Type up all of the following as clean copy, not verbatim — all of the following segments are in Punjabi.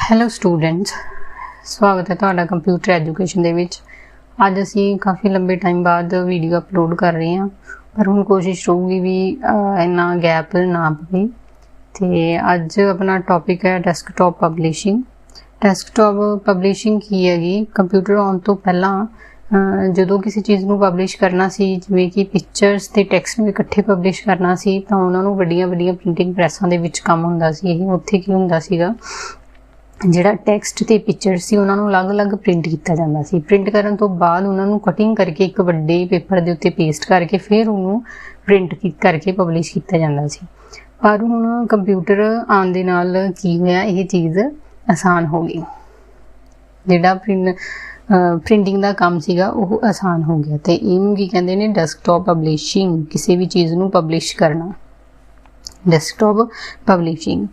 ਹੈਲੋ ਸਟੂਡੈਂਟਸ, ਸਵਾਗਤ ਹੈ ਤੁਹਾਡਾ ਕੰਪਿਊਟਰ ਐਜੂਕੇਸ਼ਨ ਦੇ ਵਿੱਚ। ਅੱਜ ਅਸੀਂ ਕਾफ़ी ਲੰਬੇ ਟਾਈਮ ਬਾਅਦ ਵੀਡੀਓ ਅਪਲੋਡ ਕਰ ਰਹੇ ਹਾਂ, ਪਰ ਹੁਣ ਕੋਸ਼ਿਸ਼ ਰਹੂਗੀ ਵੀ ਇੰਨਾ ਗੈਪ ਨਾ ਪਵੇ। ਤੇ ਅੱਜ ਆਪਣਾ ਟੌਪਿਕ ਹੈ ਡੈਸਕਟੌਪ ਪਬਲਿਸ਼ਿੰਗ। ਡੈਸਕਟੌਪ ਪਬਲਿਸ਼ਿੰਗ ਕੀ ਹੈਗੀ? ਕੰਪਿਊਟਰ ਆਉਣ ਤੋਂ ਪਹਿਲਾਂ ਜਦੋਂ ਕਿਸੇ ਚੀਜ਼ ਨੂੰ ਪਬਲਿਸ਼ ਕਰਨਾ ਸੀ, ਜਿਵੇਂ ਕਿ ਪਿਕਚਰਸ ਤੇ ਟੈਕਸਟ ਨੂੰ ਇਕੱਠੇ ਪਬਲਿਸ਼ ਕਰਨਾ ਸੀ, ਤਾਂ ਉਹਨਾਂ ਨੂੰ ਵੱਡੀਆਂ ਪ੍ਰਿੰਟਿੰਗ ਪ੍ਰੈਸਾਂ ਦੇ ਵਿੱਚ ਕੰਮ ਹੁੰਦਾ ਸੀ। ਇਹ ਉੱਥੇ ਕੀ ਹੁੰਦਾ ਸੀਗਾ, ਜਿਹੜਾ ਟੈਕਸਟ ਤੇ ਪਿਕਚਰ ਸੀ ਉਹਨਾਂ ਨੂੰ ਅਲੱਗ-ਅਲੱਗ ਪ੍ਰਿੰਟ ਕੀਤਾ ਜਾਂਦਾ ਸੀ। ਪ੍ਰਿੰਟ ਕਰਨ ਤੋਂ ਬਾਅਦ ਉਹਨਾਂ ਨੂੰ ਕਟਿੰਗ ਕਰਕੇ ਇੱਕ ਵੱਡੇ ਪੇਪਰ ਦੇ ਉੱਤੇ ਪੇਸਟ ਕਰਕੇ ਫਿਰ ਉਹਨੂੰ ਪ੍ਰਿੰਟ ਕਰਕੇ ਪਬਲਿਸ਼ ਕੀਤਾ ਜਾਂਦਾ ਸੀ। ਪਰ ਹੁਣ ਕੰਪਿਊਟਰ ਆਉਣ ਦੇ ਨਾਲ ਕੀ ਹੋਇਆ, ਇਹ ਚੀਜ਼ ਆਸਾਨ ਹੋ ਗਈ। ਜਿਹੜਾ ਪ੍ਰਿੰਟਿੰਗ ਦਾ ਕੰਮ ਸੀਗਾ ਉਹ ਆਸਾਨ ਹੋ ਗਿਆ। ਤੇ ਇਹਨੂੰ ਕੀ ਕਹਿੰਦੇ ਨੇ? Desktop publishing. ਕਿਸੇ ਵੀ ਚੀਜ਼ ਨੂੰ ਪਬਲਿਸ਼ ਕਰਨਾ, ਡੈਸਕਟੌਪ ਪਬਲਿਸ਼ਿੰਗ।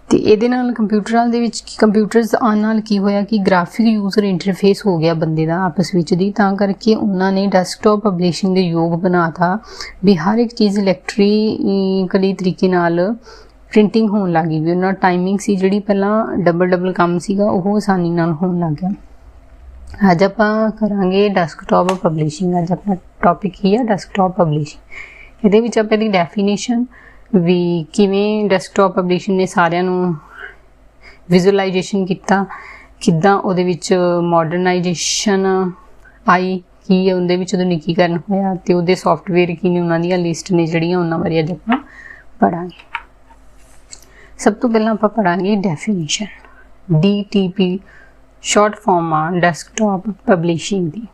ਤੇ ਇਹਦੇ ਨਾਲ ਕੰਪਿਊਟਰਸ ਆਉਣ ਨਾਲ ਕੀ ਹੋਇਆ ਕਿ ਗ੍ਰਾਫਿਕ ਯੂਜ਼ਰ ਇੰਟਰਫੇਸ ਹੋ ਗਿਆ ਬੰਦੇ ਦਾ ਆਪਸ ਵਿੱਚ ਦੀ, ਤਾਂ ਕਰਕੇ ਉਹਨਾਂ ਨੇ ਡੈਸਕਟੌਪ ਪਬਲਿਸ਼ਿੰਗ ਦੇ ਯੋਗ ਬਣਾਤਾ ਵੀ ਹਰ ਇੱਕ ਚੀਜ਼ ਇਲੈਕਟ੍ਰੀਕਲੀ ਤਰੀਕੇ ਨਾਲ ਪ੍ਰਿੰਟਿੰਗ ਹੋਣ ਲੱਗ ਗਈ। ਵੀ ਉਹਨਾਂ ਟਾਈਮਿੰਗ ਸੀ ਜਿਹੜੀ ਪਹਿਲਾਂ ਡਬਲ ਕੰਮ ਸੀਗਾ, ਉਹ ਆਸਾਨੀ ਨਾਲ ਹੋਣ ਲੱਗ ਗਿਆ। ਅੱਜ ਆਪਾਂ ਕਰਾਂਗੇ ਡੈਸਕਟੌਪ ਪਬਲਿਸ਼ਿੰਗ। ਅੱਜ ਆਪਣਾ ਟੌਪਿਕ ਹੀ ਹੈ ਡੈਸਕਟੌਪ ਪਬਲਿਸ਼ਿੰਗ। ਇਹਦੇ ਵਿੱਚ ਆਪਾਂ ਦੀ ਡੈਫੀਨੇਸ਼ਨ ਵੀ ਕਿਵੇਂ ਡੈਸਕਟੌਪ ਪਬਲਿਸ਼ਿੰਗ ਨੇ ਸਾਰਿਆਂ ਨੂੰ ਵਿਜ਼ੂਅਲਾਈਜੇਸ਼ਨ ਕੀਤਾ, ਕਿੱਦਾਂ ਉਹਦੇ ਵਿੱਚ ਮਾਡਰਨਾਈਜੇਸ਼ਨ ਆਈ, ਕੀ ਹੈ ਉਹਦੇ ਵਿੱਚ ਆਧੁਨਿਕੀਕਰਨ ਹੋਇਆ, ਤੇ ਉਹਦੇ ਸੌਫਟਵੇਅਰ ਕੀ ਨੇ, ਉਹਨਾਂ ਦੀਆਂ ਲਿਸਟ ਨੇ ਜਿਹੜੀਆਂ, ਉਹਨਾਂ ਬਾਰੇ ਅੱਜ ਆਪਾਂ ਪੜ੍ਹਾਂਗੇ। ਸਭ ਤੋਂ ਪਹਿਲਾਂ ਆਪਾਂ ਪੜ੍ਹਾਂਗੇ ਡੈਫੀਨੇਸ਼ਨ। DTP ਸ਼ਾਰਟ ਫਾਰਮ ਆ ਡੈਸਕਟੌਪ ਪਬਲਿਸ਼ਿੰਗ ਦੀ।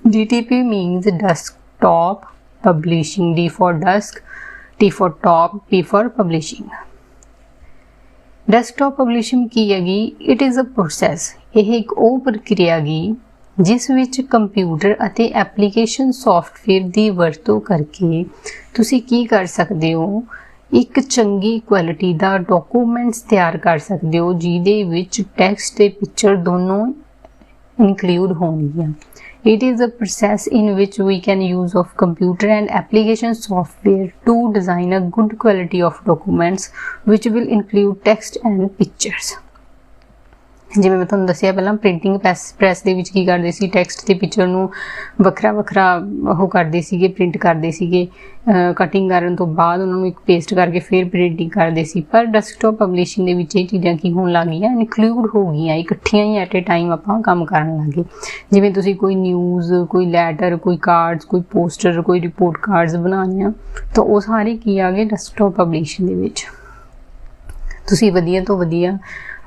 DTP means desktop publishing. D for desk, T for top, P for publishing। Desktop publishing ਕੀ ਹੈਗੀ? It is a process. ਇਹ ਇੱਕ ਉਹ ਪ੍ਰਕਿਰਿਆ ਗੀ ਜਿਸ ਵਿੱਚ ਕੰਪਿਊਟਰ ਅਤੇ ਐਪਲੀਕੇਸ਼ਨ ਸੌਫਟਵੇਅਰ ਦੀ ਵਰਤੋਂ ਕਰਕੇ ਤੁਸੀਂ ਕੀ ਕਰ ਸਕਦੇ ਹੋ, ਇੱਕ ਚੰਗੀ ਕੁਆਲਿਟੀ ਦਾ ਡਾਕੂਮੈਂਟਸ ਤਿਆਰ ਕਰ ਸਕਦੇ ਹੋ ਜਿਹਦੇ ਵਿੱਚ ਟੈਕਸਟ ਤੇ ਪਿਕਚਰ ਦੋਨੋਂ ਇਨਕਲੂਡ ਹੋਣਗੀਆਂ। It is a process in which we can use of computer and application software to design a good quality of documents which will include text and pictures। ਜਿਵੇਂ ਮੈਂ ਤੁਹਾਨੂੰ ਦੱਸਿਆ ਪਹਿਲਾਂ, ਪ੍ਰਿੰਟਿੰਗ ਪ੍ਰੈਸ ਦੇ ਵਿੱਚ ਕੀ ਕਰਦੇ ਸੀ, ਟੈਕਸਟ ਤੇ ਪਿਕਚਰ ਨੂੰ ਵੱਖਰਾ ਉਹ ਕਰਦੇ ਸੀਗੇ, ਪ੍ਰਿੰਟ ਕਰਦੇ ਸੀਗੇ। ਕਟਿੰਗ ਕਰਨ ਤੋਂ ਬਾਅਦ ਉਹਨਾਂ ਨੂੰ ਇੱਕ ਪੇਸਟ ਕਰਕੇ ਫਿਰ ਪ੍ਰਿੰਟਿੰਗ ਕਰਦੇ ਸੀ। ਪਰ ਡੈਸਕਟੌਪ ਪਬਲਿਸ਼ਿੰਗ ਦੇ ਵਿੱਚ ਇਹ ਚੀਜ਼ਾਂ ਕੀ ਹੋਣ ਲੱਗ ਗਈਆਂ, ਇਨਕਲੂਡ ਹੋ ਗਈਆਂ, ਇਕੱਠੀਆਂ ਹੀ ਐਟ ਏ ਟਾਈਮ ਆਪਾਂ ਕੰਮ ਕਰਨ ਲੱਗ ਗਏ। ਜਿਵੇਂ ਤੁਸੀਂ ਕੋਈ ਨਿਊਜ਼, ਕੋਈ ਲੈਟਰ, ਕੋਈ ਕਾਰਡਸ, ਕੋਈ ਪੋਸਟਰ, ਕੋਈ ਰਿਪੋਰਟ ਕਾਰਡਸ ਬਣਾਉਣੇ ਆ, ਤਾਂ ਉਹ ਸਾਰੇ ਕੀ ਆ ਗਏ ਡੈਸਕਟੌਪ ਪਬਲਿਸ਼ਿੰਗ ਦੇ ਵਿੱਚ। ਤੁਸੀਂ ਵਧੀਆ ਤੋਂ ਵਧੀਆ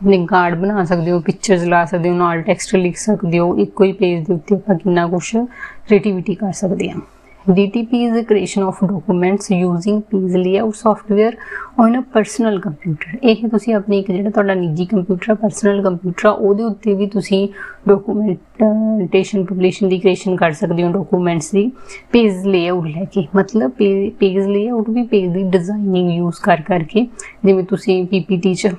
ਆਪਣੇ ਕਾਰਡ ਬਣਾ ਸਕਦੇ ਹੋ, ਪਿਕਚਰਸ ਲਾ ਸਕਦੇ ਹੋ, ਨਾਲ ਟੈਕਸਟ ਲਿਖ ਸਕਦੇ ਹੋ। ਇੱਕੋ ਹੀ ਪੇਜ ਦੇ ਉੱਤੇ ਆਪਾਂ ਕਿੰਨਾ ਕੁਛ ਕ੍ਰੀਏਟੀਵਿਟੀ ਕਰ ਸਕਦੇ ਹਾਂ। DTP is the creation of documents using page layout software on a personal computer। ਇਹ ਤੁਸੀਂ ਆਪਣੇ ਇੱਕ ਜਿਹੜਾ ਤੁਹਾਡਾ ਨਿੱਜੀ ਕੰਪਿਊਟਰ, ਪਰਸਨਲ ਕੰਪਿਊਟਰ ਆ, ਉਹਦੇ ਉੱਤੇ ਵੀ ਤੁਸੀਂ ਡਾਕੂਮੈਂਟੇਸ਼ਨ ਪਬਲਿਸ਼ਿੰਗ ਦੀ ਕ੍ਰੀਏਸ਼ਨ ਕਰ ਸਕਦੇ ਹੋ, ਡਾਕੂਮੈਂਟਸ ਦੀ ਪੇਜ ਲੇਆਊਟ ਲੈ ਕੇ। ਮਤਲਬ ਪੇਜ ਲੇਆਊਟ ਵੀ ਪੇਜ ਦੀ ਡਿਜ਼ਾਈਨਿੰਗ ਯੂਜ਼ ਕਰਕੇ, ਜਿਵੇਂ ਤੁਸੀਂ PPT 'ਚ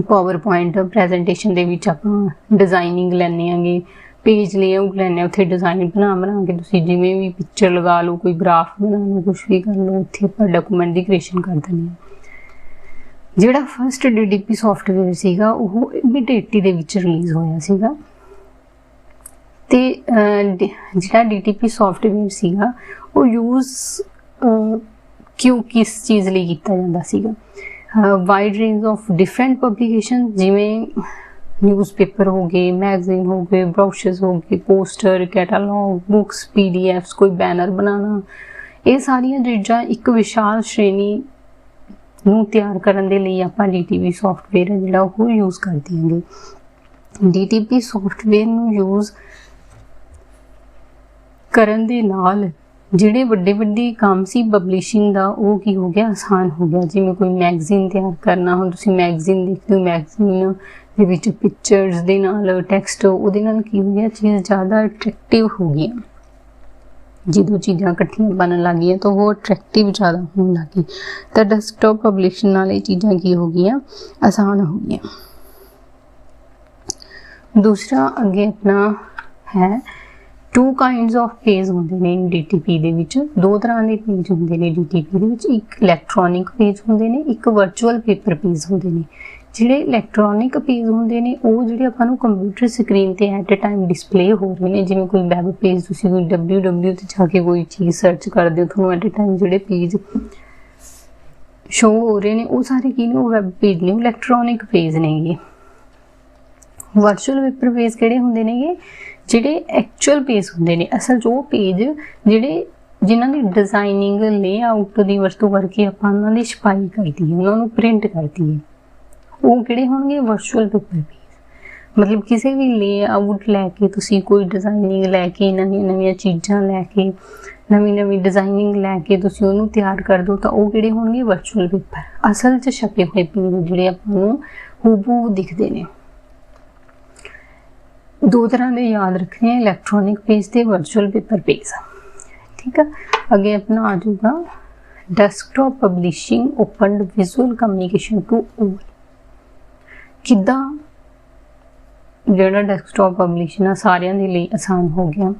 ਪਾਵਰ ਪੁਆਇੰਟ ਪ੍ਰੈਜੈਂਟੇਸ਼ਨ ਦੇ ਵਿੱਚ ਆਪਾਂ ਡਿਜ਼ਾਈਨਿੰਗ ਲੈਂਦੇ ਆਂਗੇ, ਪੇਜ ਲੇਆਊਟ ਲੈਂਦੇ ਹਾਂ, ਉੱਥੇ ਡਿਜ਼ਾਈਨ ਬਣਾ ਕੇ ਤੁਸੀਂ ਜਿਵੇਂ ਵੀ ਪਿਕਚਰ ਲਗਾ ਲਓ, ਕੋਈ ਗ੍ਰਾਫ ਬਣਾ ਲਓ, ਕੁਛ ਵੀ ਕਰ ਲਓ, ਉੱਥੇ ਆਪਾਂ ਡਾਕੂਮੈਂਟ ਦੀ ਕ੍ਰੀਏਸ਼ਨ ਕਰ ਦਿੰਦੇ ਹਾਂ। ਜਿਹੜਾ ਫਸਟ DTP ਸੌਫਟਵੇਅਰ ਸੀਗਾ ਉਹ 1980 ਦੇ ਵਿੱਚ ਰਿਲੀਜ਼ ਹੋਇਆ ਸੀਗਾ। ਤੇ ਜਿਹੜਾ DTP ਸੌਫਟਵੇਅਰ ਸੀਗਾ ਉਹ ਯੂਜ਼ ਕਿਸ ਚੀਜ਼ ਲਈ ਕੀਤਾ ਜਾਂਦਾ ਸੀਗਾ? Wide range of different publication, ਜਿਵੇਂ ਨਿਊਜ਼ਪੇਪਰ ਹੋ ਗਏ, ਮੈਗਜ਼ੀਨ ਹੋ ਗਏ, ਬ੍ਰੋਸ਼ਰਸ ਹੋ ਗਏ, ਪੋਸਟਰ, ਕੈਟਾਲੌਗ, ਬੁੱਕਸ, PDFs, ਕੋਈ ਬੈਨਰ ਬਣਾਉਣਾ, ਇਹ ਸਾਰੀਆਂ ਚੀਜ਼ਾਂ ਇੱਕ ਵਿਸ਼ਾਲ ਸ਼੍ਰੇਣੀ ਨੂੰ ਤਿਆਰ ਕਰਨ ਦੇ ਲਈ ਆਪਾਂ DTP ਸੌਫਟਵੇਅਰ ਹੈ ਜਿਹੜਾ ਉਹ ਯੂਜ਼ ਕਰਦੇ ਹਾਂਗੇ। DTP ਸੌਫਟਵੇਅਰ ਨੂੰ ਯੂਜ਼ ਕਰਨ ਦੇ ਨਾਲ ਜਿਹੜੇ ਵੱਡੇ ਕੰਮ ਸੀ ਪਬਲਿਸ਼ਿੰਗ ਦਾ, ਉਹ ਕੀ ਹੋ ਗਿਆ, ਆਸਾਨ ਹੋ ਗਿਆ। ਜਿਵੇਂ ਕੋਈ ਮੈਗਜ਼ੀਨ ਤਿਆਰ ਕਰਨਾ, ਹੁਣ ਤੁਸੀਂ ਮੈਗਜ਼ੀਨ ਦੇਖਦੇ ਹੋ, ਮੈਗਜ਼ੀਨ ਦੇ ਵਿੱਚ ਪਿਕਚਰਸ ਦੇ ਨਾਲ ਟੈਕਸਟ, ਉਹਦੇ ਨਾਲ ਕੀ ਹੋ ਗਿਆ, ਚੀਜ਼ ਜ਼ਿਆਦਾ ਅਟਰੈਕਟਿਵ ਹੋ ਗਈਆਂ। ਜਦੋਂ ਚੀਜ਼ਾਂ ਇਕੱਠੀਆਂ ਬਣਨ ਲੱਗ ਗਈਆਂ ਤਾਂ ਉਹ ਅਟਰੈਕਟਿਵ ਜ਼ਿਆਦਾ ਹੋਣ ਲੱਗ ਗਈ। ਤਾਂ ਡੈਸਕਟੌਪ ਪਬਲਿਸ਼ਿੰਗ ਨਾਲ ਇਹ ਚੀਜ਼ਾਂ ਕੀ ਹੋ ਗਈਆਂ, ਆਸਾਨ ਹੋ ਗਈਆਂ। ਦੂਸਰਾ ਅੱਗੇ ਆਪਣਾ ਹੈ टू काइंड्स ऑफ पेज होंदे ने DTP दे विच। दो तरह के पेज होंदे ने DTP दे विच, एक इलैक्ट्रॉनिक पेज होंदे ने, एक वर्चुअल पेपर पेज होंदे ने। ਜਿਹੜੇ ਇਲੈਕਟ੍ਰੋਨਿਕ ਪੇਜ ਹੁੰਦੇ ਨੇ ਉਹ ਜਿਹੜੇ ਆਪਾਂ ਨੂੰ ਕੰਪਿਊਟਰ ਸਕਰੀਨ ਤੇ ਐਟ ਅ ਟਾਈਮ ਡਿਸਪਲੇ ਹੋ ਰਹੇ ਨੇ। ਜਿਵੇਂ ਕੋਈ ਵੈਬ ਪੇਜ ਤੁਸੀਂ ਕੋਈ www ਤੇ ਜਾ ਕੇ ਕੋਈ ਚੀਜ਼ ਸਰਚ ਕਰਦੇ ਹੋ, ਤੁਹਾਨੂੰ ਐਟ ਅ ਟਾਈਮ ਜਿਹੜੇ ਪੇਜ ਸ਼ੋ ਹੋ ਰਹੇ ਨੇ ਉਹ ਸਾਰੇ ਕੀ ਨੇ, ਉਹ ਵੈਬ ਪੇਜ ਨੇ, ਇਲੈਕਟ੍ਰੋਨਿਕ ਪੇਜ ਨੇਗੇ। ਵਰਚੁਅਲ ਪੇਪਰ ਪੇਜ ਕਿਹੜੇ ਹੁੰਦੇ ਨੇਗੇ, ਜਿਹੜੇ ਐਕਚੁਅਲ ਪੇਜ ਹੁੰਦੇ ਨੇ। ਅਸਲ 'ਚ ਉਹ ਪੇਜ ਜਿਹੜੇ ਜਿਨ੍ਹਾਂ ਦੀ ਡਿਜ਼ਾਈਨਿੰਗ ਲੇਆਊਟ ਦੀ ਵਰਤੋਂ ਕਰਕੇ ਆਪਾਂ ਉਹਨਾਂ ਦੀ ਛਪਾਈ ਕਰਦੀ ਹੈ, ਉਹਨਾਂ ਨੂੰ ਪ੍ਰਿੰਟ ਕਰਦੀ ਹੈ, ਉਹ ਕਿਹੜੇ ਹੋਣਗੇ, ਵਰਚੁਅਲ ਪੇਪਰ ਪੇਜ। ਮਤਲਬ ਕਿਸੇ ਵੀ ਲੇਆਊਟ ਲੈ ਕੇ ਤੁਸੀਂ ਕੋਈ ਡਿਜ਼ਾਈਨਿੰਗ ਲੈ ਕੇ, ਨਵੀਆਂ ਚੀਜ਼ਾਂ ਲੈ ਕੇ, ਨਵੀਂ ਡਿਜ਼ਾਈਨਿੰਗ ਲੈ ਕੇ ਤੁਸੀਂ ਉਹਨੂੰ ਤਿਆਰ ਕਰ ਦਿਓ ਤਾਂ ਉਹ ਕਿਹੜੇ ਹੋਣਗੇ, ਵਰਚੁਅਲ ਪੇਪਰ। ਅਸਲ 'ਚ ਛਪੇ ਹੋਏ ਪੇਜ ਜਿਹੜੇ ਆਪਾਂ ਨੂੰ ਹੂਬਹੂ ਦਿਖਦੇ ਨੇ। ਦੋ ਤਰ੍ਹਾਂ ਦੇ ਯਾਦ ਰੱਖਣੇ, ਇਲੈਕਟ੍ਰੋਨਿਕ ਪੇਜ ਤੇ ਵਰਚੁਅਲ ਪੇਪਰ ਪੇਜ। ठीक है, अगे अपना आ जाऊगा desktop publishing open visual communication to all. किदा जो डेस्कटॉप पब्लिशिंग है सारिਆਂ ਦੇ ਲਈ आसान हो गया।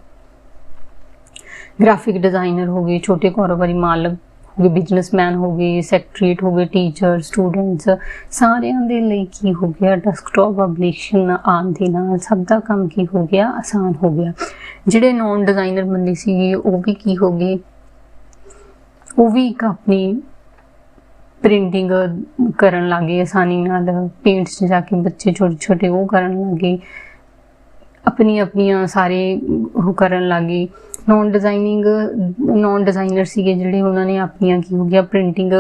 ग्राफिक डिजाइनर हो गए, छोटे कारोबारी मालक हो गए, बिजनेसमैन हो गए, सैकटरीट हो गए, टीचर स्टूडेंट्स, सारिਆਂ ਦੇ ਲਈ ਕੀ ਹੋ ਗਿਆ, डेस्कटॉप पब्लिशिंग आने ਦੇ ਨਾਲ ਸਭ ਦਾ ਕੰਮ ਕੀ ਹੋ ਗਿਆ, आसान हो गया। ਜਿਹੜੇ ਨੌਨ ਡਿਜ਼ਾਈਨਰ ਬੰਦੇ ਸੀਗੇ ਉਹ ਵੀ ਕੀ ਹੋ ਗਏ, ਉਹ ਵੀ ਇੱਕ ਆਪਣੀ ਪ੍ਰਿੰਟਿੰਗ ਕਰਨ ਲੱਗ ਗਏ ਆਸਾਨੀ ਨਾਲ। ਪੇਂਟਸ 'ਚ ਜਾ ਕੇ ਬੱਚੇ ਛੋਟੇ ਛੋਟੇ ਉਹ ਕਰਨ ਲੱਗ ਗਏ, ਆਪਣੀਆਂ ਸਾਰੇ ਉਹ ਕਰਨ ਲੱਗ ਗਏ। ਨੌਨ ਡਿਜ਼ਾਈਨਰ ਸੀਗੇ ਜਿਹੜੇ, ਉਹਨਾਂ ਨੇ ਆਪਣੀਆਂ ਕੀ ਹੋ ਗਿਆ, ਪ੍ਰਿੰਟਿੰਗ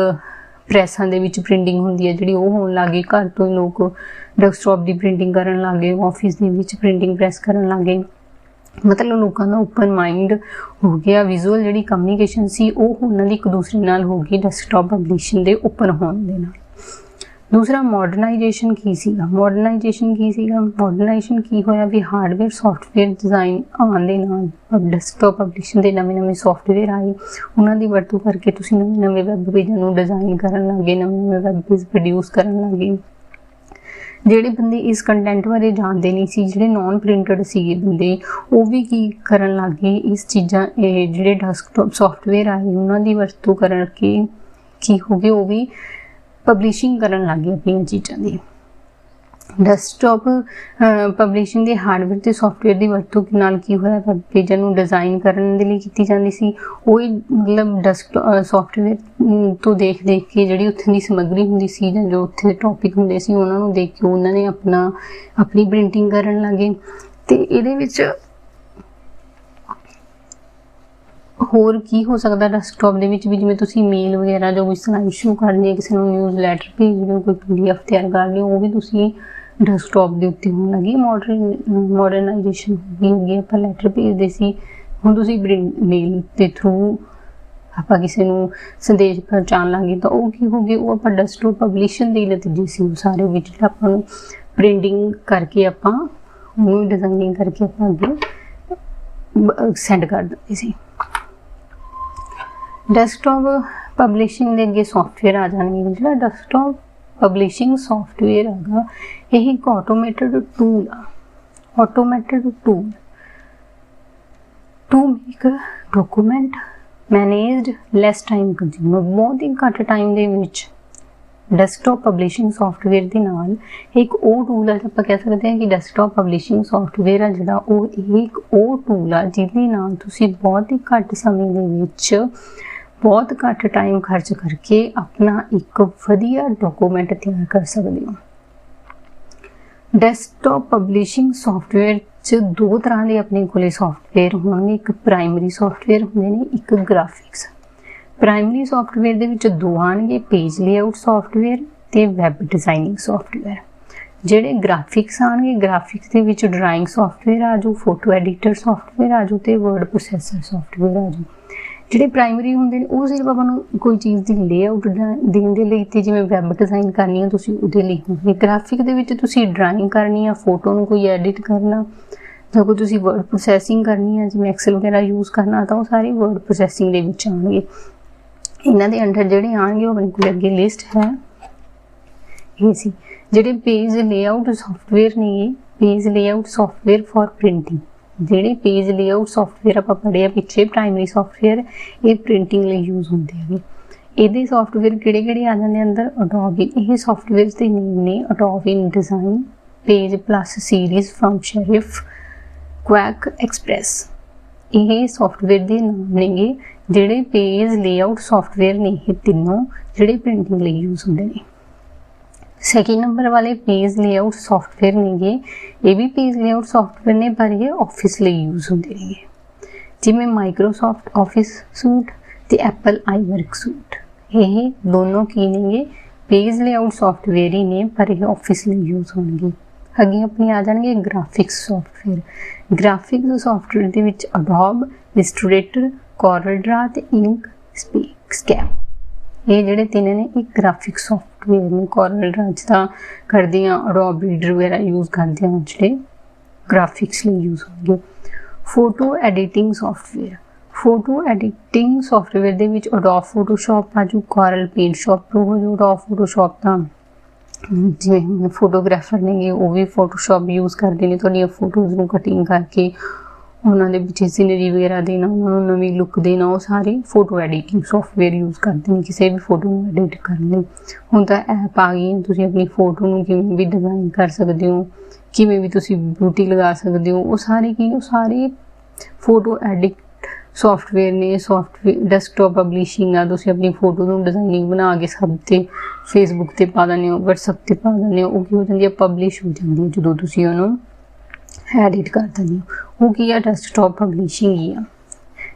ਪ੍ਰੈਸਾਂ ਦੇ ਵਿੱਚ ਪ੍ਰਿੰਟਿੰਗ ਹੁੰਦੀ ਹੈ ਜਿਹੜੀ, ਉਹ ਹੋਣ ਲੱਗ ਗਈ। ਘਰ ਤੋਂ ਹੀ ਲੋਕ ਡੈਸਕਟਾਪ ਦੀ ਪ੍ਰਿੰਟਿੰਗ ਕਰਨ ਲੱਗ ਗਏ, ਆਫਿਸ ਦੇ ਵਿੱਚ ਪ੍ਰਿੰਟਿੰਗ ਪ੍ਰੈਸ ਕਰਨ ਲੱਗ ਗਏ। ਮਤਲਬ ਲੋਕਾਂ ਦਾ ਓਪਨ ਮਾਈਂਡ ਹੋ ਗਿਆ। ਵਿਜ਼ੂਅਲ ਜਿਹੜੀ ਕਮਿਊਨੀਕੇਸ਼ਨ ਸੀ ਉਹ ਉਹਨਾਂ ਦੀ ਇੱਕ ਦੂਸਰੇ ਨਾਲ ਹੋ ਗਈ ਡੈਸਕਟਾਪ ਪਬਲਿਸ਼ਿੰਗ ਦੇ ਓਪਨ ਹੋਣ ਦੇ ਨਾਲ। ਦੂਸਰਾ ਮਾਡਰਨਾਈਜੇਸ਼ਨ ਕੀ ਸੀਗਾ, ਮਾਡਰਨਾਈਜੇਸ਼ਨ ਕੀ ਹੋਇਆ ਵੀ ਹਾਰਡਵੇਅਰ ਸੌਫਟਵੇਅਰ ਡਿਜ਼ਾਈਨ ਆਉਣ ਦੇ ਨਾਲ ਡੈਸਕਟਾਪ ਪਬਲਿਸ਼ਿੰਗ ਦੇ ਨਵੇਂ ਸੌਫਟਵੇਅਰ ਆਏ, ਉਹਨਾਂ ਦੀ ਵਰਤੋਂ ਕਰਕੇ ਤੁਸੀਂ ਨਵੇਂ ਵੈਬ ਪੇਜਾਂ ਨੂੰ ਡਿਜ਼ਾਈਨ ਕਰਨ ਲੱਗੇ, ਨਵੇਂ ਵੈਬ ਪੇਜ ਪ੍ਰੋਡਿਊਸ ਕਰਨ ਲੱਗੇ। ਜਿਹੜੇ ਬੰਦੇ ਇਸ ਕੰਟੈਂਟ ਬਾਰੇ ਜਾਣਦੇ ਨਹੀਂ ਸੀ, ਜਿਹੜੇ ਨੌਨ ਪ੍ਰਿੰਟਡ ਸੀਗੇ ਬੰਦੇ, ਉਹ ਵੀ ਕੀ ਕਰਨ ਲੱਗ ਗਏ, ਇਸ ਚੀਜ਼ਾਂ ਜਿਹੜੇ ਡੈਸਕਟਾਪ ਸੌਫਟਵੇਅਰ ਆਏ ਉਹਨਾਂ ਦੀ ਵਰਤੋਂ ਕਰਕੇ ਕੀ ਹੋ ਗਏ, ਉਹ ਵੀ ਪਬਲਿਸ਼ਿੰਗ ਕਰਨ ਲੱਗ ਗਏ ਆਪਣੀਆਂ ਚੀਜ਼ਾਂ ਦੀ। ਡੈਸਕਟਾਪ ਪਬਲਿਸ਼ਿੰਗ ਦੇ ਹਾਰਡਵੇਅਰ ਤੇ ਸੌਫਟਵੇਅਰ ਦੀ ਵਰਤੋਂ ਨਾਲ ਕੀ ਹੋਇਆ, ਵੈਬ ਪੇਜਾਂ ਨੂੰ ਡਿਜ਼ਾਈਨ ਕਰਨ ਦੇ ਲਈ ਕੀਤੀ ਜਾਂਦੀ ਸੀ। ਉਹੀ ਮਤਲਬ ਡੈਸਕਟਾਪ ਸੌਫਟਵੇਅਰ ਤੋਂ ਦੇਖ ਕੇ ਜਿਹੜੀ ਉੱਥੇ ਦੀ ਸਮੱਗਰੀ ਹੁੰਦੀ ਸੀ ਜਾਂ ਜੋ ਉੱਥੇ ਟੌਪਿਕ ਹੁੰਦੇ ਸੀ ਉਹਨਾਂ ਨੂੰ ਦੇਖ ਕੇ ਉਹਨਾਂ ਨੇ ਆਪਣੀ ਪ੍ਰਿੰਟਿੰਗ ਕਰਨ ਲੱਗੇ। ਤੇ ਇਹਦੇ ਵਿੱਚ ਹੋਰ ਕੀ ਹੋ ਸਕਦਾ ਡੈਸਕਟਾਪ ਦੇ ਵਿੱਚ ਵੀ, ਜਿਵੇਂ ਤੁਸੀਂ ਮੇਲ ਵਗੈਰਾ ਜੋ ਵੀ ਸਲਾਈਡ ਸ਼ੋ ਕਰਨੀ ਹੈ, ਕਿਸੇ ਨੂੰ ਨਿਊਜ਼ ਲੈਟਰ ਭੇਜ ਰਹੇ ਹੋ, ਕੋਈ PDF ਤਿਆਰ ਕਰ ਰਹੇ ਹੋ, ਉਹ ਵੀ ਤੁਸੀਂ ਡੈਸਕਟਾਪ ਦੇ ਉੱਤੇ ਹੋਣ ਲੱਗੀ। ਮਾਡਰਨਾਈਜੇਸ਼ਨ ਵੀ ਹੋ ਗਈ। ਆਪਾਂ ਲੈਟਰ ਭੇਜਦੇ ਸੀ, ਹੁਣ ਤੁਸੀਂ ਮੇਲ ਦੇ ਥਰੂ ਆਪਾਂ ਕਿਸੇ ਨੂੰ ਸੰਦੇਸ਼ ਪਹੁੰਚਾਉਣ ਲੱਗੇ ਤਾਂ ਉਹ ਕੀ ਹੋ ਗਏ, ਉਹ ਆਪਾਂ ਡੈਸਕਟਾਪ ਪਬਲਿਸ਼ਿੰਗ ਦੇ ਨਤੀਜੇ ਸੀ। ਉਹ ਸਾਰੇ ਵਿੱਚ ਜਿਹੜਾ ਆਪਾਂ ਨੂੰ ਪ੍ਰਿੰਟਿੰਗ ਕਰਕੇ ਆਪਾਂ ਉਹਨੂੰ ਡਿਜ਼ਾਈਨਿੰਗ ਕਰਕੇ ਆਪਾਂ ਅੱਗੇ ਸੈਂਡ ਕਰ ਦਿੰਦੇ ਸੀ। ਡੈਸਕਟਾਪ ਪਬਲਿਸ਼ਿੰਗ ਦੇ ਅੱਗੇ ਸੌਫਟਵੇਅਰ ਆ ਜਾਣਗੇ। ਜਿਹੜਾ ਡੈਸਕਟਾਪ ਪਬਲਿਸ਼ਿੰਗ ਸੌਫਟਵੇਅਰ ਹੈਗਾ, ਇਹ ਇੱਕ ਆਟੋਮੇਟਡ ਟੂਲ ਆ, automated tool to make document managed less time consumer. ਬਹੁਤ ਹੀ ਘੱਟ ਟਾਈਮ ਦੇ ਵਿੱਚ ਡੈਸਕਟਾਪ ਪਬਲਿਸ਼ਿੰਗ ਸੌਫਟਵੇਅਰ ਦੇ ਨਾਲ ਇੱਕ ਉਹ ਟੂਲ ਆ, ਆਪਾਂ ਕਹਿ ਸਕਦੇ ਹਾਂ ਕਿ ਡੈਸਕਟਾਪ ਪਬਲਿਸ਼ਿੰਗ ਸੌਫਟਵੇਅਰ ਆ ਜਿਹੜਾ ਉਹ ਇੱਕ ਉਹ ਟੂਲ ਆ ਜਿਹਦੇ ਨਾਲ ਤੁਸੀਂ ਬਹੁਤ ਹੀ ਘੱਟ ਸਮੇਂ ਦੇ ਵਿੱਚ ਬਹੁਤ ਘੱਟ ਟਾਈਮ ਖਰਚ ਕਰਕੇ ਆਪਣਾ ਇੱਕ ਵਧੀਆ ਡਾਕੂਮੈਂਟ ਤਿਆਰ ਕਰ ਸਕਦੇ ਹੋ। ਡੈਸਕਟਾਪ ਪਬਲਿਸ਼ਿੰਗ ਸੌਫਟਵੇਅਰ 'ਚ ਦੋ ਤਰ੍ਹਾਂ ਦੇ ਆਪਣੇ ਕੋਲੇ ਸੌਫਟਵੇਅਰ ਹੋਣਗੇ, ਇੱਕ ਪ੍ਰਾਇਮਰੀ ਸੌਫਟਵੇਅਰ ਹੁੰਦੇ ਨੇ, ਇੱਕ ਗ੍ਰਾਫਿਕਸ। ਪ੍ਰਾਇਮਰੀ ਸੌਫਟਵੇਅਰ ਦੇ ਵਿੱਚ ਦੋ ਆਉਣਗੇ, ਪੇਜ ਲੇਆਊਟ ਸੌਫਟਵੇਅਰ ਤੇ ਵੈਬ ਡਿਜ਼ਾਈਨਿੰਗ ਸੌਫਟਵੇਅਰ। ਜਿਹੜੇ ਗ੍ਰਾਫਿਕਸ ਆਉਣਗੇ, ਗ੍ਰਾਫਿਕਸ ਦੇ ਵਿੱਚ ਡਰਾਇੰਗ ਸੌਫਟਵੇਅਰ ਆ ਜਾਊ, ਫੋਟੋ ਐਡੀਟਰ ਸੌਫਟਵੇਅਰ ਆ ਜਾਊ ਤੇ ਵਰਡ ਪ੍ਰੋਸੈਸਰ ਸੌਫਟਵੇਅਰ ਆ ਜਾਊ। ਜਿਹੜੇ ਪ੍ਰਾਇਮਰੀ ਹੁੰਦੇ ਨੇ ਉਹ ਸਿਰਫ ਆਪਾਂ ਨੂੰ ਕੋਈ ਚੀਜ਼ ਦੀ ਲੇਆਊਟ ਦੇਣ ਦੇ ਲਈ ਤੇ ਜਿਵੇਂ ਵੈਬ ਡਿਜ਼ਾਈਨ ਕਰਨੀ ਆ ਤੁਸੀਂ ਉਹਦੇ ਲਈ ਹੋਣਗੇ। ਗ੍ਰਾਫਿਕ ਦੇ ਵਿੱਚ ਤੁਸੀਂ ਡਰਾਇੰਗ ਕਰਨੀ ਆ, ਫੋਟੋ ਨੂੰ ਕੋਈ ਐਡਿਟ ਕਰਨਾ ਜਾਂ ਕੋਈ ਤੁਸੀਂ ਵਰਡ ਪ੍ਰੋਸੈਸਿੰਗ ਕਰਨੀ ਆ, ਜਿਵੇਂ ਐਕਸਲ ਵਗੈਰਾ ਯੂਜ਼ ਕਰਨਾ, ਤਾਂ ਉਹ ਸਾਰੇ ਵਰਡ ਪ੍ਰੋਸੈਸਿੰਗ ਦੇ ਵਿੱਚ ਆਉਣਗੇ। ਇਹਨਾਂ ਦੇ ਅੰਡਰ ਜਿਹੜੇ ਆਉਣਗੇ ਉਹ ਆਪਣੇ ਕੋਲ ਅੱਗੇ ਲਿਸਟ ਹੈ ਇਹ ਸੀ। ਜਿਹੜੇ ਪੇਜ ਲੇਆਊਟ ਸੌਫਟਵੇਅਰ ਨੇ, page layout software for printing. ਜਿਹੜੇ ਪੇਜ ਲੇਆਊਟ ਸੌਫਟਵੇਅਰ ਆਪਾਂ ਪੜ੍ਹਿਆ ਪਿੱਛੇ ਪ੍ਰਾਇਮਰੀ ਸੌਫਟਵੇਅਰ, ਇਹ ਪ੍ਰਿੰਟਿੰਗ ਲਈ ਯੂਜ਼ ਹੁੰਦੇ ਹੈਗੇ। ਇਹਦੇ ਸੌਫਟਵੇਅਰ ਕਿਹੜੇ ਆ ਜਾਂਦੇ ਅੰਦਰ? ਅਡੋਬੀ। ਇਹ ਸੌਫਟਵੇਅਰ ਦੇ ਨੇਮ ਨੇ Adobe InDesign, PagePlus series from Serif, ਕੁਐਕ ਐਕਸਪ੍ਰੈਸ। ਇਹ ਸੌਫਟਵੇਅਰ ਦੇ ਨਾਮ ਨੇਗੇ ਜਿਹੜੇ ਪੇਜ ਲੇਆਊਟ ਸੌਫਟਵੇਅਰ ਨੇ, ਇਹ ਤਿੰਨੋਂ ਜਿਹੜੇ ਪ੍ਰਿੰਟਿੰਗ ਲਈ ਯੂਜ਼ ਹੁੰਦੇ ਨੇ। ਸੈਕਿੰਡ ਨੰਬਰ ਵਾਲੇ ਪੇਜ ਲੇਆਊਟ ਸੌਫਟਵੇਅਰ ਨੇਗੇ, ਇਹ ਵੀ ਪੇਜ ਲੇਆਊਟ ਸੌਫਟਵੇਅਰ ਨੇ ਪਰ ਇਹ ਆਫਿਸ ਲਈ ਯੂਜ਼ ਹੁੰਦੇ ਨੇਗੇ, ਜਿਵੇਂ ਮਾਈਕਰੋਸਾਫਟ ਆਫਿਸ ਸੂਟ ਤੇ ਐਪਲ ਆਈਵਰਕ ਸੂਟ। ਇਹ ਦੋਨੋਂ ਕੀ ਨੇਗੇ? ਪੇਜ ਲੇਆਊਟ ਸੌਫਟਵੇਅਰ ਹੀ ਨੇ ਪਰ ਇਹ ਆਫਿਸ ਲਈ ਯੂਜ਼ ਹੋਣਗੇ। ਅੱਗੇ ਆਪਣੇ ਆ ਜਾਣਗੇ ਗ੍ਰਾਫਿਕਸ ਸੌਫਟਵੇਅਰ। ਗ੍ਰਾਫਿਕਸ ਸੌਫਟਵੇਅਰ ਦੇ ਵਿੱਚ ਅਡੋਬ, ਇਲਸਟ੍ਰੇਟਰ, ਕੋਰਲ ਡਰਾ ਤੇ ਇੰਕ ਸਕੈਪ। ਇਹ ਜਿਹੜੇ ਤਿੰਨ ਨੇ ਇਹ ਗ੍ਰਾਫਿਕ ਸੌਫਟਵੇਅਰ ਨੇ। ਕੋਰਲ ਡਰਾ ਤਾਂ ਕਰਦੇ ਆ, ਅਡੋਬ ਰੀਡਰ ਵਗੈਰਾ ਯੂਜ਼ ਕਰਦੇ ਆ, ਜਿਹੜੇ ਗ੍ਰਾਫਿਕਸ ਲਈ ਯੂਜ਼ ਹੋਣਗੇ। Photo editing software. Photo editing software ਦੇ ਵਿੱਚ ਅਡੋਬ ਫੋਟੋਸ਼ਾਪ ਆ ਜੂ, ਕੋਰਲ ਪੇਂਟ ਸ਼ਾਪ ਪ੍ਰੋ ਹੋ ਜੂ। ਅਡੋਬ ਫੋਟੋਸ਼ਾਪ ਤਾਂ ਜਿਵੇਂ ਹੁਣ ਫੋਟੋਗ੍ਰਾਫਰ ਨੇਗੇ ਉਹ ਵੀ ਫੋਟੋਸ਼ਾਪ ਯੂਜ਼ ਕਰਦੇ ਨੇ, ਤੁਹਾਡੀਆਂ ਫੋਟੋਜ਼ ਨੂੰ ਕਟਿੰਗ ਕਰਕੇ ਉਹਨਾਂ ਦੇ ਪਿੱਛੇ ਸੀਨਰੀ ਵਗੈਰਾ ਦੇਣਾ, ਉਹਨਾਂ ਨੂੰ ਨਵੀਂ ਲੁੱਕ ਦੇਣਾ, ਉਹ ਸਾਰੇ ਫੋਟੋ ਐਡੀਟਿੰਗ ਸੌਫਟਵੇਅਰ ਯੂਜ਼ ਕਰਦੇ ਨੇ ਕਿਸੇ ਵੀ ਫੋਟੋ ਨੂੰ ਐਡਿਟ ਕਰਨ ਲਈ। ਹੁਣ ਤਾਂ ਐਪ ਆ ਗਈ, ਤੁਸੀਂ ਆਪਣੀ ਫੋਟੋ ਨੂੰ ਕਿਵੇਂ ਵੀ ਡਿਜ਼ਾਈਨ ਕਰ ਸਕਦੇ ਹੋ, ਕਿਵੇਂ ਵੀ ਤੁਸੀਂ ਬਿਊਟੀ ਲਗਾ ਸਕਦੇ ਹੋ, ਉਹ ਸਾਰੇ ਫੋਟੋ ਐਡਿਟ ਸੌਫਟਵੇਅਰ ਨੇ। ਸੌਫਟਵੇਅਰ ਡੈਸਕਟਾਪ ਪਬਲਿਸ਼ਿੰਗ ਆ, ਤੁਸੀਂ ਆਪਣੀ ਫੋਟੋ ਨੂੰ ਡਿਜ਼ਾਈਨਿੰਗ ਬਣਾ ਕੇ ਸਭ 'ਤੇ ਫੇਸਬੁੱਕ 'ਤੇ ਪਾ ਦਿੰਦੇ ਹੋ, ਵਟਸਐਪ 'ਤੇ ਪਾ ਦਿੰਦੇ ਹੋ, ਉਹ ਕੀ ਹੋ ਜਾਂਦੀ ਹੈ? ਪਬਲਿਸ਼ ਹੋ ਜਾਂਦੀ ਹੈ ਜਦੋਂ ਤੁਸੀਂ ਉਹਨੂੰ ਐਡਿਟ ਕਰ ਦਿੰਦੇ ਹੋ। ਉਹ ਕੀ ਆ? ਡੈਸਕਟਾਪ ਪਬਲਿਸ਼ਿੰਗ ਹੀ ਆ,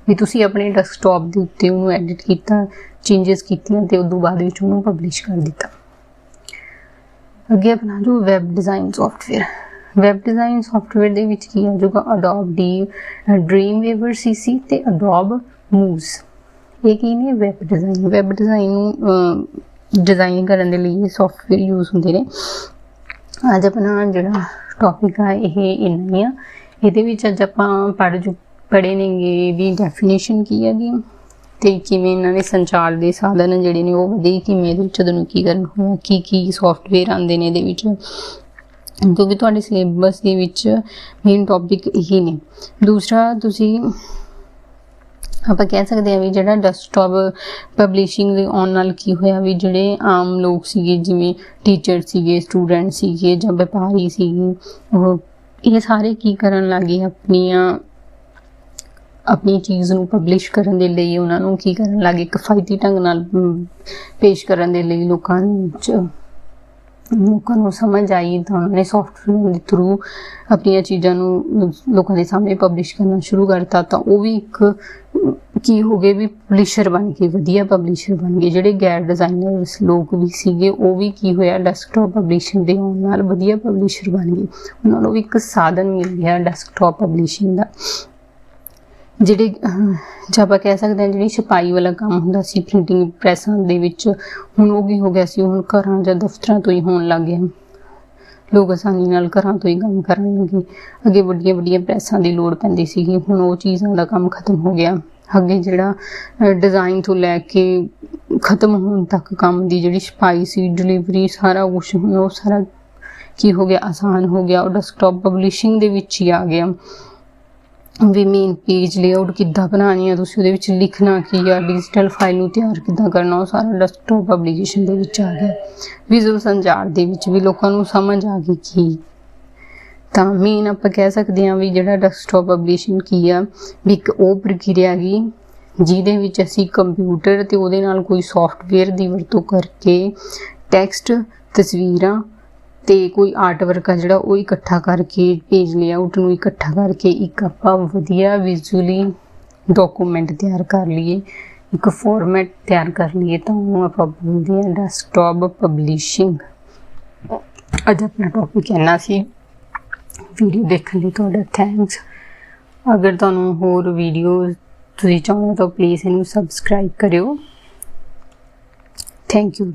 ਵੀ ਤੁਸੀਂ ਆਪਣੇ ਡੈਸਕਟਾਪ ਦੇ ਉੱਤੇ ਉਹਨੂੰ ਐਡਿਟ ਕੀਤਾ, ਚੇਂਜਸ ਕੀਤੀਆਂ ਅਤੇ ਉਦੋਂ ਬਾਅਦ ਵਿੱਚ ਉਹਨੂੰ ਪਬਲਿਸ਼ ਕਰ ਦਿੱਤਾ। ਅੱਗੇ ਆਪਣਾ ਜੋ web design software. Web design software ਦੇ ਵਿੱਚ ਕੀ ਆ ਜਾਊਗਾ? ਅਡੋਬ ਡ੍ਰੀਮਵੀਵਰ CC ਤੇ ਅਡੋਬ ਮੂਵਜ਼। ਇਹ ਕੀ ਨੇ? Web design. ਵੈਬ ਡਿਜ਼ਾਈਨ ਨੂੰ ਡਿਜ਼ਾਈਨ ਕਰਨ ਦੇ ਲਈ ਇਹ ਸੌਫਟਵੇਅਰ ਯੂਜ਼ ਹੁੰਦੇ ਨੇ। ਅੱਜ ਆਪਣਾ ਜਿਹੜਾ ਟੌਪਿਕ ਆ ਇਹ ਇੰਨਾ ਹੀ ਆ। ਇਹਦੇ ਵਿੱਚ ਅੱਜ ਆਪਾਂ ਪੜ੍ਹੇ ਨੇਗੇ ਵੀ ਡੈਫੀਨੇਸ਼ਨ ਕੀ ਹੈਗੀ ਅਤੇ ਕਿਵੇਂ ਇਹਨਾਂ ਨੇ ਸੰਚਾਰ ਦੇ ਸਾਧਨ ਜਿਹੜੇ ਨੇ ਉਹ ਵਧੇ, ਕਿਵੇਂ ਇਹਦੇ ਵਿੱਚ ਤੁਹਾਨੂੰ ਕੀ ਕਰਨ ਹੋਇਆ, ਕੀ ਸੌਫਟਵੇਅਰ ਆਉਂਦੇ ਨੇ ਇਹਦੇ ਵਿੱਚ, ਕਿਉਂਕਿ ਤੁਹਾਡੇ ਸਿਲੇਬਸ ਦੇ ਵਿੱਚ ਮੇਨ ਟੌਪਿਕ ਇਹੀ ਨੇ। ਦੂਸਰਾ ਤੁਸੀਂ ਆਪਾਂ ਕਹਿ ਸਕਦੇ ਹਾਂ ਵੀ ਜਿਹੜਾ ਡੈਸਕਟਾਪ ਪਬਲਿਸ਼ਿੰਗ ਦੇ ਆਉਣ ਨਾਲ ਕੀ ਹੋਇਆ ਵੀ ਜਿਹੜੇ ਆਮ ਲੋਕ ਸੀਗੇ, ਜਿਵੇਂ ਟੀਚਰ ਸੀਗੇ, ਸਟੂਡੈਂਟ ਸੀਗੇ ਜਾਂ ਵਪਾਰੀ ਸੀਗੇ, ਉਹ ਇਹ ਸਾਰੇ ਕੀ ਕਰਨ ਲੱਗ ਗਏ? ਆਪਣੀ ਚੀਜ਼ ਨੂੰ ਪਬਲਿਸ਼ ਕਰਨ ਦੇ ਲਈ ਉਹਨਾਂ ਨੂੰ ਕੀ ਕਰਨ ਲੱਗ ਗਏ? ਕਿਫਾਇਤੀ ਢੰਗ ਨਾਲ ਪੇਸ਼ ਕਰਨ ਦੇ ਲਈ ਲੋਕਾਂ ਨੂੰ ਸਮਝ ਆਈ ਤਾਂ ਉਹਨਾਂ ਨੇ ਸੌਫਟਵੇਅਰ ਦੇ ਥਰੂ ਆਪਣੀਆਂ ਚੀਜ਼ਾਂ ਨੂੰ ਲੋਕਾਂ ਦੇ ਸਾਹਮਣੇ ਪਬਲਿਸ਼ ਕਰਨਾ ਸ਼ੁਰੂ ਕਰਤਾ। ਤਾਂ ਉਹ ਵੀ ਇੱਕ ਕੀ ਹੋ ਗਏ ਵੀ ਪਬਲਿਸ਼ਰ ਬਣ ਗਏ, ਵਧੀਆ ਪਬਲਿਸ਼ਰ ਬਣ ਗਏ। ਜਿਹੜੇ ਗੈਰ ਡਿਜ਼ਾਈਨਰਸ ਲੋਕ ਵੀ ਸੀਗੇ ਉਹ ਵੀ ਕੀ ਹੋਇਆ? ਡੈਸਕਟਾਪ ਪਬਲਿਸ਼ਿੰਗ ਦੇ ਆਉਣ ਨਾਲ ਵਧੀਆ ਪਬਲਿਸ਼ਰ ਬਣ ਗਏ, ਉਹਨਾਂ ਨੂੰ ਵੀ ਇੱਕ ਸਾਧਨ ਮਿਲ ਗਿਆ ਡੈਸਕਟਾਪ ਪਬਲਿਸ਼ਿੰਗ ਦਾ। ਜਿਹੜੇ ਜਾਂ ਆਪਾਂ ਕਹਿ ਸਕਦੇ ਹਾਂ ਜਿਹੜੀ ਛਪਾਈ ਵਾਲਾ ਕੰਮ ਹੁੰਦਾ ਸੀ ਪ੍ਰਿੰਟਿੰਗ ਪ੍ਰੈਸਾਂ ਦੇ ਵਿੱਚ, ਹੁਣ ਉਹ ਕੀ ਹੋ ਗਿਆ ਸੀ? ਹੁਣ ਘਰਾਂ ਜਾਂ ਦਫ਼ਤਰਾਂ ਤੋਂ ਹੀ ਹੋਣ ਲੱਗ ਗਿਆ। ਲੋਕ ਆਸਾਨੀ ਨਾਲ ਘਰਾਂ ਤੋਂ ਹੀ ਕੰਮ ਕਰਨ ਲੱਗੇ। ਅੱਗੇ ਵੱਡੀਆਂ ਪ੍ਰੈਸਾਂ ਦੀ ਲੋੜ ਪੈਂਦੀ ਸੀਗੀ, ਹੁਣ ਉਹ ਚੀਜ਼ਾਂ ਦਾ ਕੰਮ ਖਤਮ ਹੋ ਗਿਆ। ਅੱਗੇ ਜਿਹੜਾ ਡਿਜ਼ਾਈਨ ਤੋਂ ਲੈ ਕੇ ਖਤਮ ਹੋਣ ਤੱਕ ਕੰਮ ਦੀ ਜਿਹੜੀ ਛਪਾਈ ਸੀ, ਡਿਲੀਵਰੀ, ਸਾਰਾ ਕੁਛ ਹੁਣ ਉਹ ਸਾਰਾ ਕੀ ਹੋ ਗਿਆ? ਆਸਾਨ ਹੋ ਗਿਆ। ਉਹ ਡੈਸਕਟਾਪ ਪਬਲਿਸ਼ਿੰਗ ਦੇ ਵਿੱਚ ਹੀ ਆ ਗਿਆ ਵੀ ਮੇਨ ਪੇਜ ਲੇਆਊਟ ਕਿੱਦਾਂ ਬਣਾਉਣੀ ਆ, ਤੁਸੀਂ ਉਹਦੇ ਵਿੱਚ ਲਿਖਣਾ ਕੀ ਆ, ਡਿਜੀਟਲ ਫਾਈਲ ਨੂੰ ਤਿਆਰ ਕਿੱਦਾਂ ਕਰਨਾ, ਉਹ ਸਾਰਾ ਡੈਸਕਟਾਪ ਪਬਲਿਕੇਸ਼ਨ ਦੇ ਵਿੱਚ ਆ ਗਿਆ। ਵਿਜ਼ੂਅਲ ਸੰਚਾਰ ਦੇ ਵਿੱਚ ਵੀ ਲੋਕਾਂ ਨੂੰ ਸਮਝ ਆ ਗਈ ਕੀ। ਤਾਂ ਮੇਨ ਆਪਾਂ ਕਹਿ ਸਕਦੇ ਹਾਂ ਵੀ ਜਿਹੜਾ ਡੈਸਕਟਾਪ ਪਬਲਿਸ਼ਿੰਗ ਕੀ ਆ ਵੀ ਇੱਕ ਉਹ ਪ੍ਰਕਿਰਿਆ ਹੈਗੀ ਜਿਹਦੇ ਵਿੱਚ ਅਸੀਂ ਕੰਪਿਊਟਰ ਅਤੇ ਉਹਦੇ ਨਾਲ ਕੋਈ ਸੌਫਟਵੇਅਰ ਦੀ ਵਰਤੋਂ ਕਰਕੇ ਟੈਕਸਟ, ਤਸਵੀਰਾਂ ਅਤੇ ਕੋਈ ਆਰਟ ਵਰਕ ਆ ਜਿਹੜਾ ਉਹ ਇਕੱਠਾ ਕਰਕੇ, ਪੇਜ ਲੇਆਊਟ ਨੂੰ ਇਕੱਠਾ ਕਰਕੇ ਇੱਕ ਆਪਾਂ ਵਧੀਆ ਵਿਜ਼ੂਅਲੀ ਡਾਕੂਮੈਂਟ ਤਿਆਰ ਕਰ ਲਈਏ, ਇੱਕ ਫੋਰਮੈਟ ਤਿਆਰ ਕਰ ਲਈਏ, ਤਾਂ ਉਹਨੂੰ ਆਪਾਂ ਬੋਲਦੇ ਹਾਂ ਡੈਸਕਟਾਪ ਪਬਲਿਸ਼ਿੰਗ। ਅੱਜ ਆਪਣਾ ਟੌਪਿਕ ਇੰਨਾ ਸੀ। ਵੀਡੀਓ ਦੇਖਣ ਲਈ ਤੁਹਾਡਾ ਥੈਂਕਸ। ਅਗਰ ਤੁਹਾਨੂੰ ਹੋਰ ਵੀਡੀਓ ਤੁਸੀਂ ਚਾਹੁੰਦੇ ਤਾਂ ਪਲੀਜ਼ ਇਹਨੂੰ ਸਬਸਕ੍ਰਾਈਬ ਕਰਿਓ। Thank you.